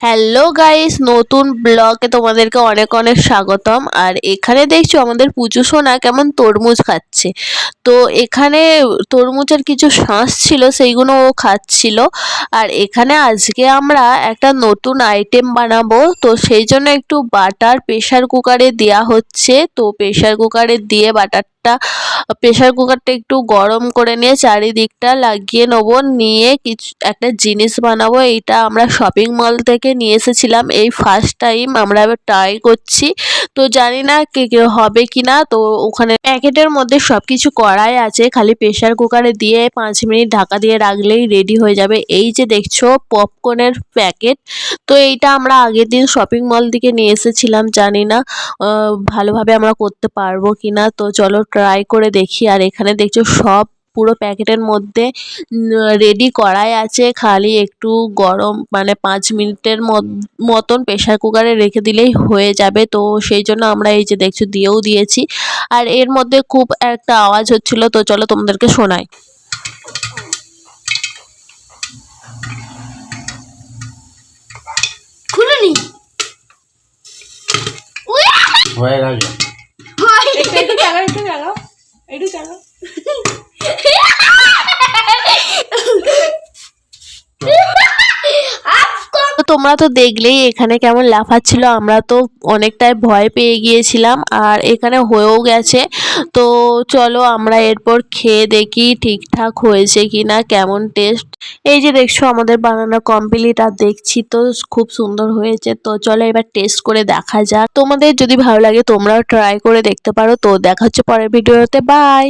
Hello guys, নতুন ব্লগে তোমাদেরকে অনেক অনেক স্বাগতম। আর এখানে দেখছো আমাদের পুচু সোনা কেমন তরমুজ খাচ্ছে। তো এখানে তরমুজের কিছু শাঁস ছিল, সেইগুলো ও খাচ্ছিল। আর এখানে আজকে আমরা একটা নতুন আইটেম বানাবো, তো সেই জন্য একটু বাটার প্রেশার কুকারে দেওয়া হচ্ছে। তো প্রেশার কুকারে দিয়ে প্রেশার কুকারটা একটু গরম করে নিয়ে চারিদিকটা লাগিয়ে নেবো, নিয়ে কিছু একটা জিনিস বানাবো। এইটা আমরা শপিং মল থেকে নিয়ে এসেছিলাম, এই ফার্স্ট টাইম আমরা এবার ট্রাই করছি। তো জানি না কে হবে কি না। তো ওখানে প্যাকেটের মধ্যে সব কিছু করাই আছে, খালি প্রেশার কুকারে দিয়ে 5 মিনিট ঢাকা দিয়ে রাখলেই রেডি হয়ে যাবে। এই যে দেখছো পপকর্নের প্যাকেট, তো এইটা আমরা আগের দিন শপিং মল থেকে নিয়ে এসেছিলাম। জানি না ভালোভাবে আমরা করতে পারবো কিনা, তো চলো ট্রাই করে দেখি। আর এখানে দেখছো সব পুরো প্যাকেটের মধ্যে রেডি করাই আছে, খালি একটু গরম মানে 5 মিনিটের মতন প্রেশার কুকারে রেখে দিলেই হয়ে যাবে। তো সেই জন্য আমরা এই যে দেখছো দিয়েও দিয়েছি। আর এর মধ্যে খুব একটা আওয়াজ হচ্ছিল, তো চলো তোমাদেরকে শোনাই। খুলুনি হয়ে গেল। একটু চালাও একটু চালাও। তো তোমরা তো দেখলেই এখানে কেমন লাফাচ্ছিল, আমরা তো অনেকটাই ভয় পেয়ে গিয়েছিলাম। আর এখানে হয়েও গেছে। তো চলো আমরা এরপর খেয়ে দেখি ঠিকঠাক হয়েছে কিনা, কেমন টেস্ট। এই যে দেখছো আমাদের বানানো কমপ্লিট, আর দেখছি তো খুব সুন্দর হয়েছে। তো চলো এবার টেস্ট করে দেখা যাক। তোমাদের যদি ভালো লাগে তোমরাও ট্রাই করে দেখতে পারো। তো দেখা হচ্ছে পরের ভিডিওতে, বাই।